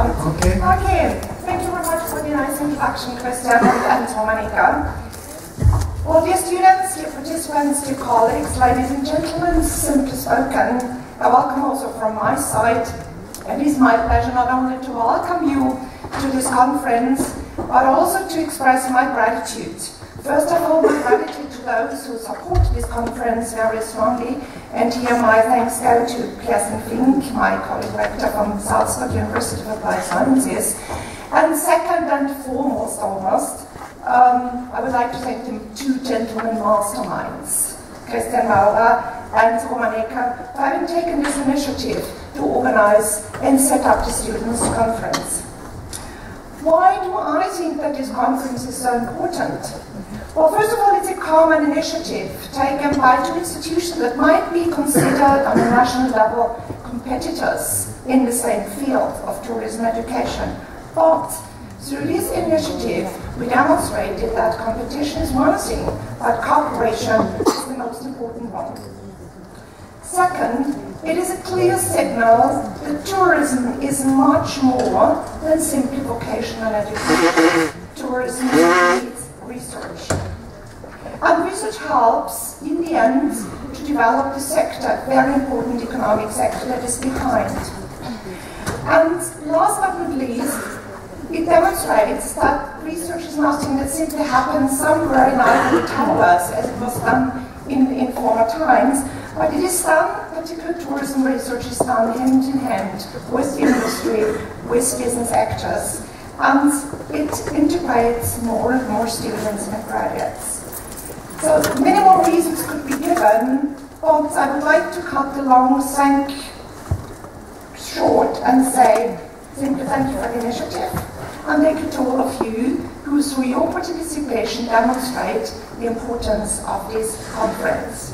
Okay. Okay. Thank you very much for the nice introduction, Christian and Monica. Well, dear students, dear participants, dear colleagues, ladies and gentlemen, simply spoken, a welcome also from my side. It is my pleasure not only to welcome you to this conference, but also to express my gratitude. First of all, my gratitude to those who support this conference very strongly, and here my thanks go to Kerstin Fink, my colleague rector from Salzburg University of Applied Sciences. And second and foremost, almost, I would like to thank the two gentlemen masterminds, Christian Maurer and Romanika, for having taken this initiative to organize and set up the Students' Conference. Why do I think that this conference is so important? Well, first of all, it's a common initiative taken by two institutions that might be considered on a national level competitors in the same field of tourism education. But through this initiative, we demonstrated that competition is one thing, but cooperation is the most important one. Second, it is a clear signal that tourism is much more than simply vocational education. Tourism needs research. And research helps, in the end, to develop the sector, very important economic sector that is behind. And last but not least, it demonstrates that research is nothing that simply happens somewhere in ivory towers, as it was done in former times, but it is done, particular tourism research is done hand in hand with the industry, with business actors, and it integrates more and more students and graduates. So many more reasons could be given, but I would like to cut the long thank short and say simply thank you for the initiative, and thank you to all of you who through your participation demonstrate the importance of this conference.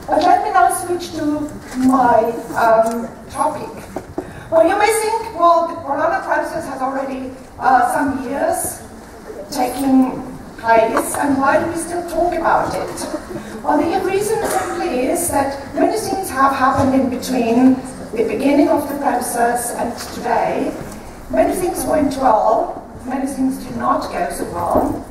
But let me now switch to my topic. Well, you may think, well, the Bologna process has already some years taking place, and why do we still talk about it? Well, the reason simply is that many things have happened in between the beginning of the process and today. Many things went well, many things did not go so well.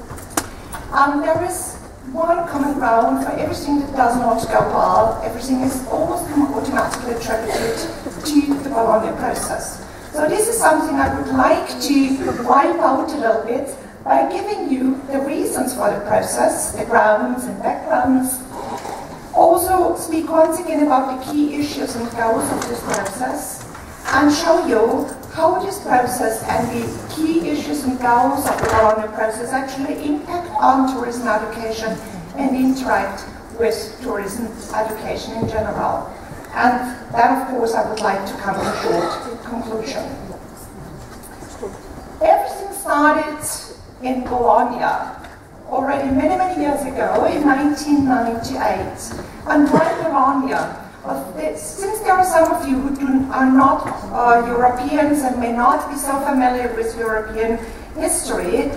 There is one common ground for everything that does not go well. Everything is almost automatically attributed to the Bologna process. So this is something I would like to wipe out a little bit by giving you the reasons for the process, the grounds and backgrounds. Also speak once again about the key issues and goals of this process, and show you how this process and the key issues and goals of the Bologna process actually impact on tourism education and interact with tourism education in general. And then, of course, I would like to come to a short conclusion. Everything started in Bologna already many, many years ago in 1998. And why Bologna? Since there are some of you who are not Europeans and may not be so familiar with European history,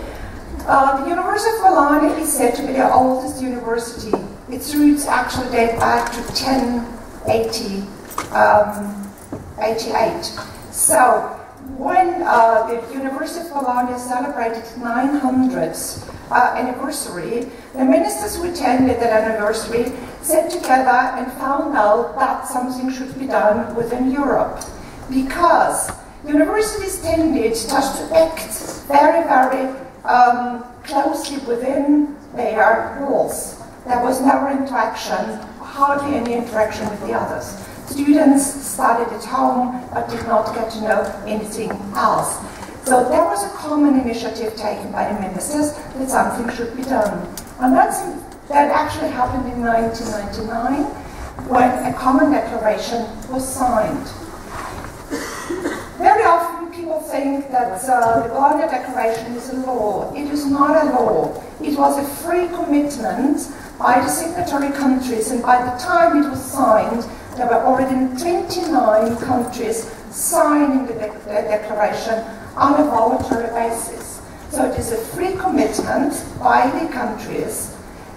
the University of Bologna is said to be the oldest university. Its roots actually date back to 1088. So when the University of Bologna celebrated its 900th anniversary, the ministers who attended that anniversary sat together and found out that something should be done within Europe, because universities tended just to act very, very closely within their walls. There was never interaction, hardly any interaction with the others. Students studied at home but did not get to know anything else. So there was a common initiative taken by the ministers that something should be done. And that actually happened in 1999 when a common declaration was signed. Very often people think that the Bologna Declaration is a law. It is not a law. It was a free commitment by the signatory countries, and by the time it was signed, there were already 29 countries signing the declaration on a voluntary basis. So it is a free commitment by the countries,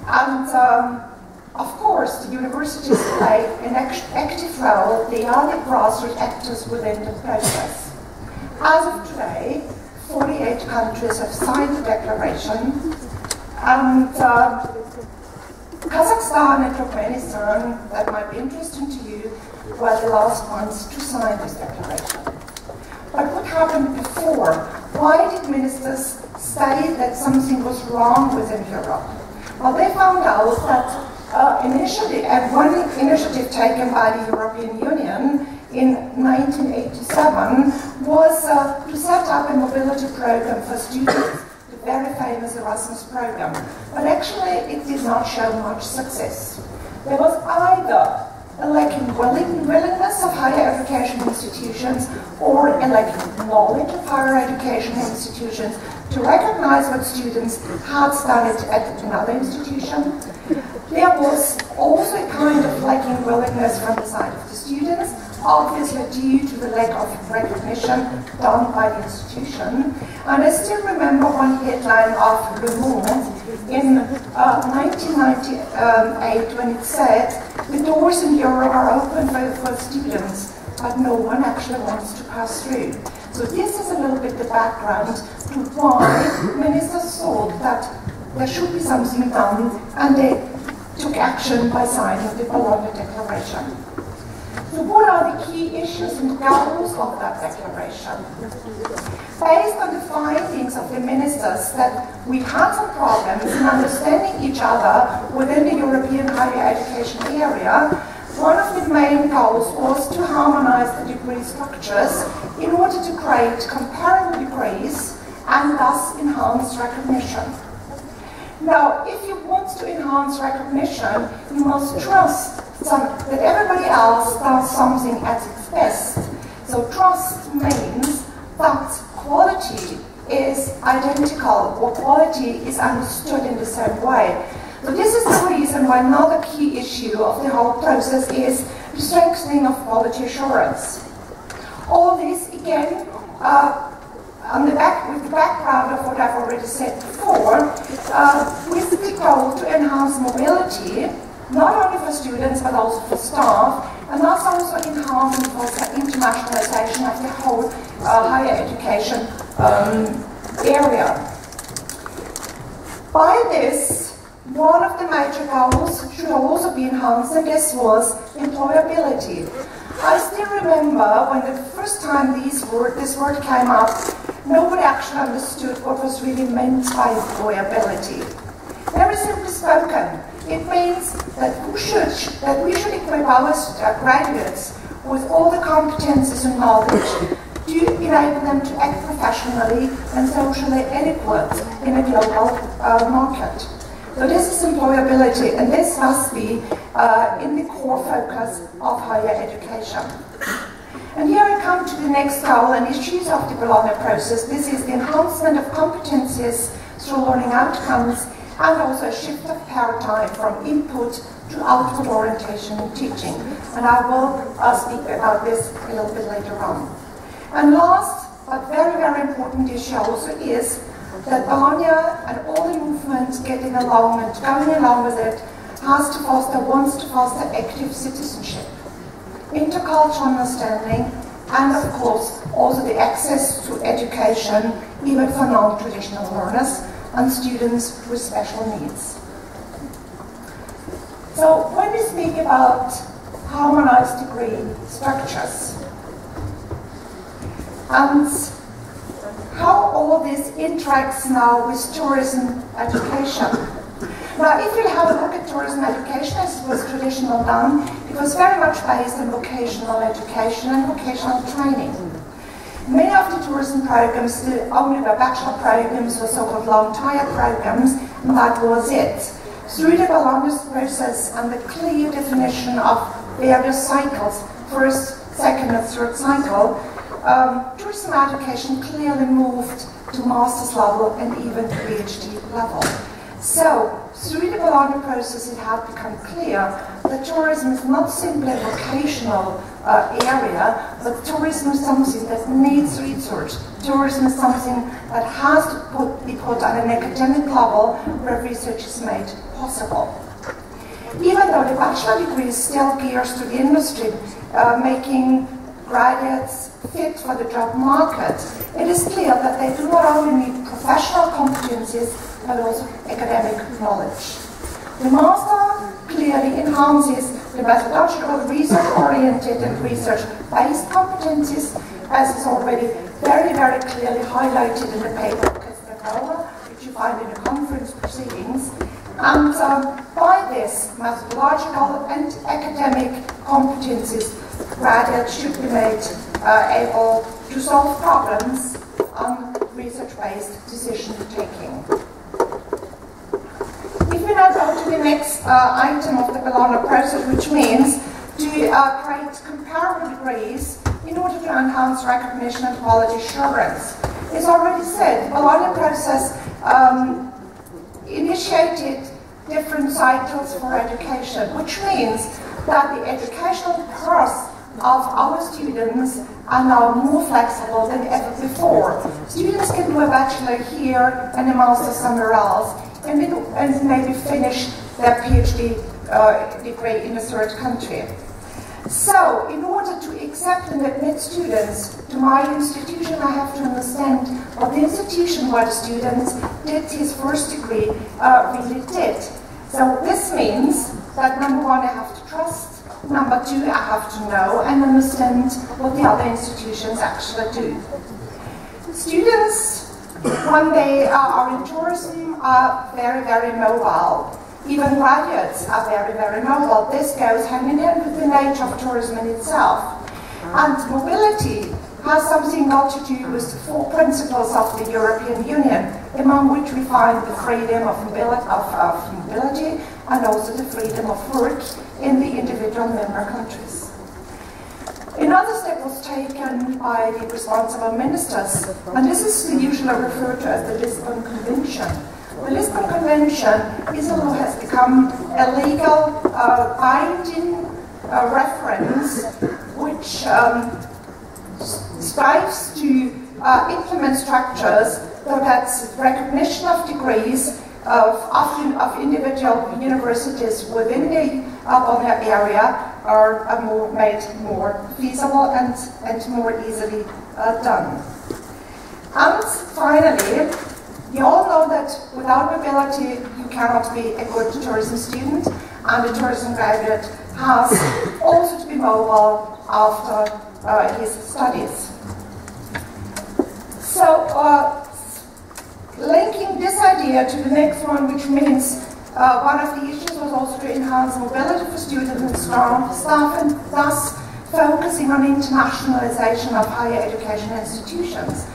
and of course the universities play an active role. They are the grassroots actors within the process. As of today, 48 countries have signed the declaration, and Kazakhstan and Turkmenistan, that might be interesting to you, were the last ones to sign this declaration. But what happened before? Why did ministers say that something was wrong within Europe? Well, they found out that one initiative taken by the European Union in 1987 was to set up a mobility program for students, the very famous Erasmus program. But actually, it did not show much success. There was either a lacking willingness of higher education institutions or a lacking knowledge of higher education institutions to recognize what students had studied at another institution. There was also a kind of lacking willingness from the side of the students, obviously due to the lack of recognition done by the institution. And I still remember one headline of Le Monde in 1998 when it said, "The doors in Europe are open for students, but no one actually wants to pass through." So this is a little bit the background to why ministers thought that there should be something done, and they took action by signing the Bologna Declaration. So what are the key issues and goals of that declaration? Based on the findings of the ministers that we had some problems in understanding each other within the European higher education area, one of the main goals was to harmonize the degree structures in order to create comparable degrees and thus enhance recognition. Now, if you want to enhance recognition, you must trust that everybody else does something at its best. So trust means that quality is identical, or quality is understood in the same way. So this is the reason why another key issue of the whole process is the strengthening of quality assurance. All this, again, with the background of what I've already said before, with the goal to enhance mobility, not only for students but also for staff, and that's also enhancing the internationalization of the whole higher education area. By this, one of the major goals should also be enhanced, and this was employability. I still remember when the first time this word came up, nobody actually understood what was really meant by employability. Very simply spoken, it means that we should equip our graduates with all the competences and knowledge to enable them to act professionally and socially adequate in a global market. So this is employability, and this must be in the core focus of higher education. And here I come to the next goal and issues of the Bologna process. This is the enhancement of competencies through learning outcomes, and also a shift of paradigm from input to output orientation in teaching. And I will speak about this a little bit later on. And last, but very, very important issue also is that Bologna and all the movements getting along and going along with it wants to foster active citizenship, intercultural understanding, and of course also the access to education even for non-traditional learners and students with special needs. So when we speak about harmonized degree structures and how all this interacts now with tourism education. Now, if you have a look at tourism education as it was traditionally done, it was very much based on vocational education and vocational training. Many of the tourism programs still only were bachelor programs or so-called long-tier programs, and that was it. Through the Bologna process and the clear definition of various cycles, first, second, and third cycle, tourism education clearly moved to master's level and even to PhD level. So, through the Bologna process, it had become clear that tourism is not simply a vocational area, but tourism is something that needs research. Tourism is something that has to be put on an academic level where research is made possible. Even though the bachelor degree still gears to the industry, making graduates fit for the job market, it is clear that they do not only need professional competencies, but also academic knowledge. The master clearly enhances the methodological, research-oriented and research-based competencies, as is already very, very clearly highlighted in the paper of Kessler, which you find in the conference proceedings. And by this methodological and academic competencies, graduates should be made able to solve problems on research-based decision-taking. If we now go to the next item of the Bologna process, which means to create comparable degrees in order to enhance recognition and quality assurance. It's already said, the Bologna process initiated different cycles for education, which means that the educational course of our students are now more flexible than ever before. Students can do a bachelor here and a master somewhere else, and maybe finish their PhD degree in a third country. So, in order to accept and admit students to my institution, I have to understand what the institution where the student did his first degree really did. So this means that number one, I have to trust, number two, I have to know and understand what the other institutions actually do. Students, when they are in tourism, are very, very mobile. Even graduates are very, very mobile. This goes hand in hand with the nature of tourism in itself. And mobility has something not to do with the four principles of the European Union, among which we find the freedom of mobility and also the freedom of work in the individual member countries. Another step was taken by the responsible ministers, and this is usually referred to as the Lisbon Convention. The Lisbon Convention has become a legal binding reference which strives to implement structures so that recognition of degrees of individual universities within the Bologna area are made more feasible and more easily done. And finally, you all know that without mobility you cannot be a good tourism student, and a tourism graduate has also to be mobile after his studies. So, linking this idea to the next one, which means one of the issues was also to enhance mobility for students and staff, and thus focusing on internationalization of higher education institutions.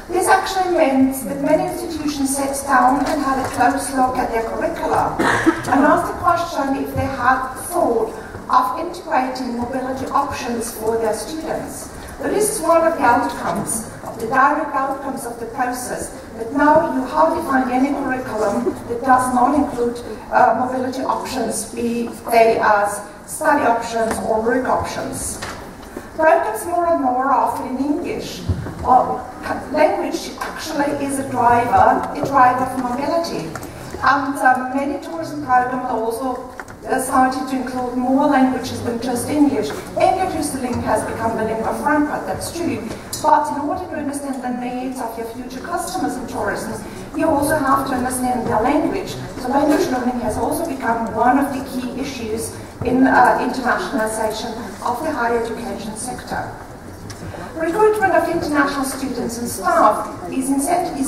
This actually meant that many institutions sat down and had a close look at their curricula and asked the question if they had thought of integrating mobility options for their students. So this is one of the outcomes, of the direct outcomes of the process, that now you hardly find any curriculum that does not include mobility options, be they as study options or work options. Programs more and more are offered in English. Language actually is a driver for mobility. And many tourism programs also started to include more languages than just English. English has become the lingua franca, that's true. But in order to understand the needs of your future customers in tourism, you also have to understand their language. So language learning has also become one of the key issues in internationalization of the higher education sector. Recruitment of international students and staff is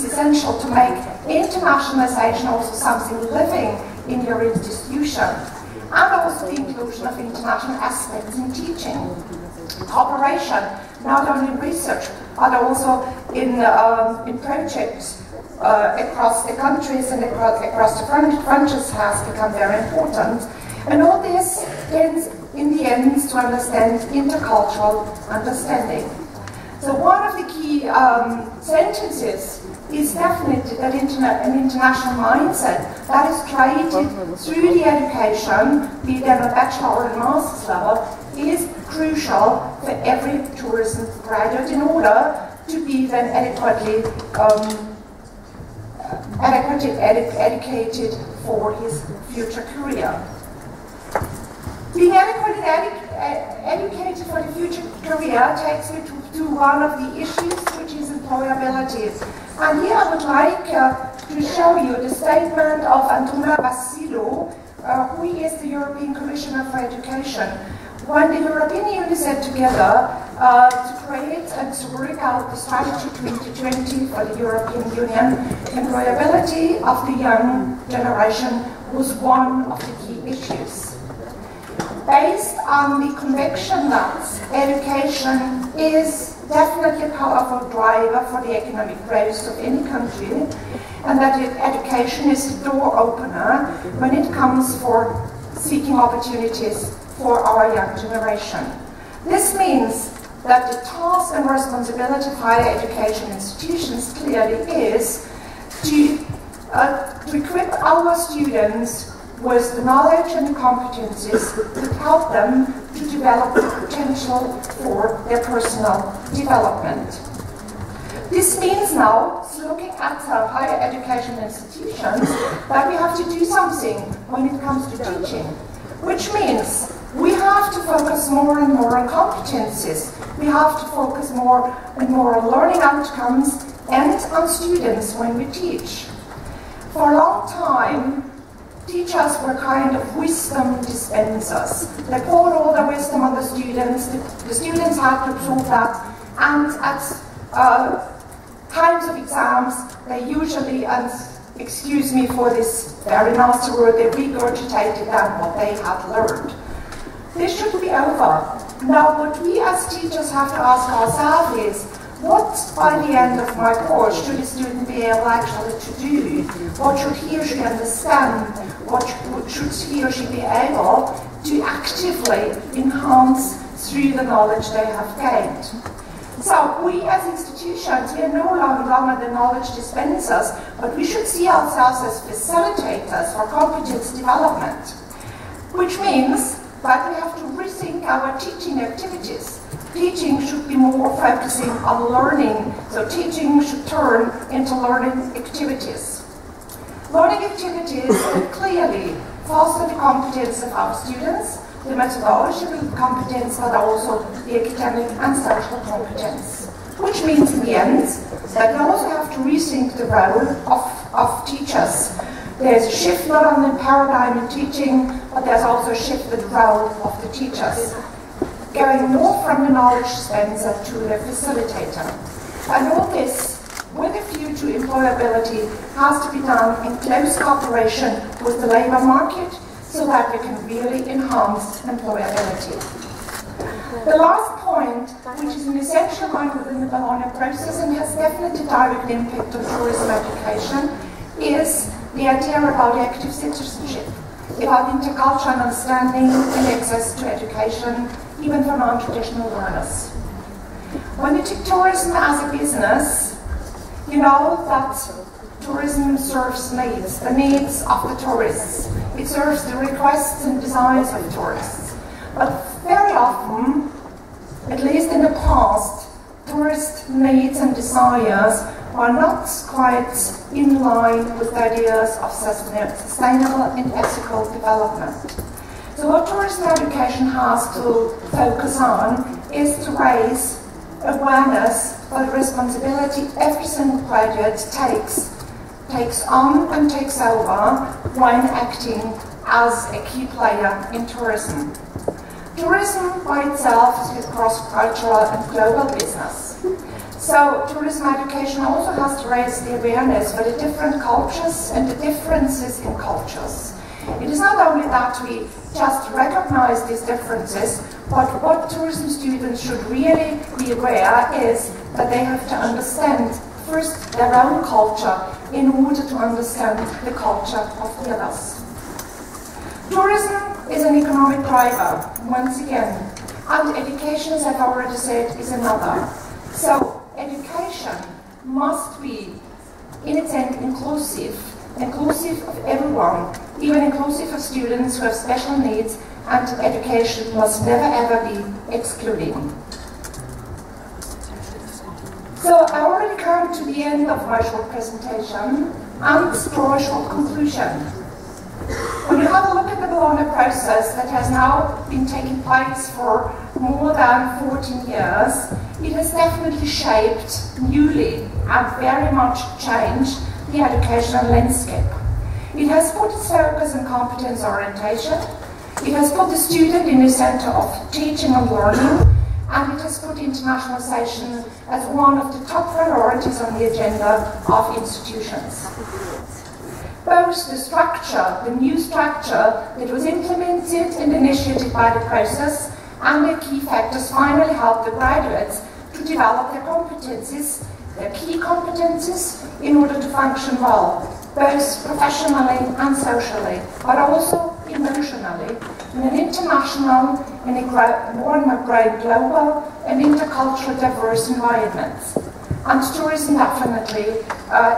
essential to make internationalization also something living in your institution, and also the inclusion of international aspects in teaching. Cooperation, not only in research, but also in projects across the countries and across the frontiers has become very important. And all this ends in the end to understand intercultural understanding. So one of the key sentences is definitely that an international mindset that is created through the education, be it at a bachelor or a master's level, is crucial for every tourism graduate in order to be then adequately educated for his future career. Being adequately educated for the future career takes me to one of the issues, which is employability. And here I would like to show you the statement of Antonio Basilio, who is the European Commissioner for Education. When the European Union sat together to create and to work out the strategy 2020 for the European Union, employability of the young generation was one of the key issues. Based on the conviction that education is definitely a powerful driver for the economic growth of any country, and that education is the door opener when it comes for seeking opportunities for our young generation. This means that the task and responsibility of higher education institutions clearly is to equip our students with the knowledge and the competencies that help them to develop the potential for their personal development. This means now, looking at higher education institutions, that we have to do something when it comes to teaching, which means we have to focus more and more on competencies. We have to focus more and more on learning outcomes and on students when we teach. For a long time, teachers were kind of wisdom dispensers. They poured all the wisdom on the students had to absorb that, and at times of exams, they usually, and excuse me for this very nasty word, they regurgitated down what they had learned. This should be over. Now, what we as teachers have to ask ourselves is, what by the end of my course should a student be able actually to do? What should he or she understand? What should he or she be able to actively enhance through the knowledge they have gained? So we as institutions, we are no longer the knowledge dispensers, but we should see ourselves as facilitators for competence development, which means that we have to rethink our teaching activities. Teaching should be more focusing on learning, so teaching should turn into learning activities. Learning activities will clearly foster the competence of our students, the methodological competence, but also the academic and social competence. Which means in the end that we also have to rethink the role of teachers. There's a shift not only in paradigm in teaching, but there's also a shift in the role of the teachers, going more from the knowledge dispenser to the facilitator. And all this, with a view to employability, has to be done in close cooperation with the labour market so that we can really enhance employability. The last point, which is an essential one within the Bologna process and has definitely direct impact on tourism education, is the idea about active citizenship, about intercultural understanding and access to education, even for non-traditional learners. When you take tourism as a business, you know that tourism serves needs, the needs of the tourists. It serves the requests and desires of tourists. But very often, at least in the past, tourist needs and desires are not quite in line with the ideas of sustainable and ethical development. So what tourism education has to focus on is to raise awareness for the responsibility every single graduate takes on and takes over when acting as a key player in tourism. Tourism by itself is a cross-cultural and global business. So tourism education also has to raise the awareness for the different cultures and the differences in cultures. It is not only that we just recognize these differences, but what tourism students should really be aware is that they have to understand first their own culture in order to understand the culture of the others. Tourism is an economic driver, once again, and education, as I've already said, is another. So education must be, in its end, inclusive of everyone, even inclusive of students who have special needs, and education must never ever be excluding. So I already come to the end of my short presentation and draw a short conclusion. When you have a look at the Bologna process that has now been taking place for more than 14 years, it has definitely shaped newly and very much changed the educational landscape. It has put its focus on competence orientation, it has put the student in the center of teaching and learning, and it has put internationalization as one of the top priorities on the agenda of institutions. Both the structure, the new structure that was implemented and initiated by the process, and the key factors finally helped the graduates to develop their competencies, their key competencies, in order to function well, both professionally and socially, but also emotionally, in an international, in a more and more growing global and intercultural diverse environment. And tourism definitely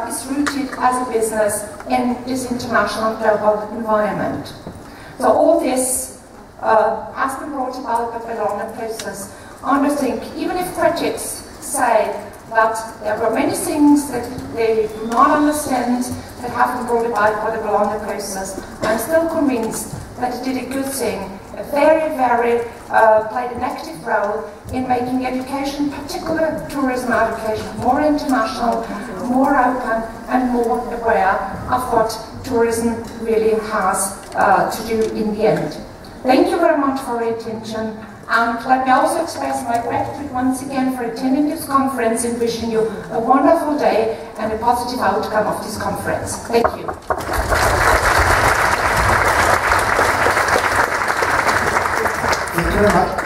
is rooted as a business in this international global environment. So all this has been brought about by the Bologna process. And I think even if critics say that there were many things that they do not understand that have been brought about by the Bologna process, I'm still convinced that it did a good thing, played an active role in making education, particularly tourism education, more international, more open, and more aware of what tourism really has to do in the end. Thank you very much for your attention, and let me also express my gratitude once again for attending this conference and wishing you a wonderful day and a positive outcome of this conference. Thank you. Thank you very much.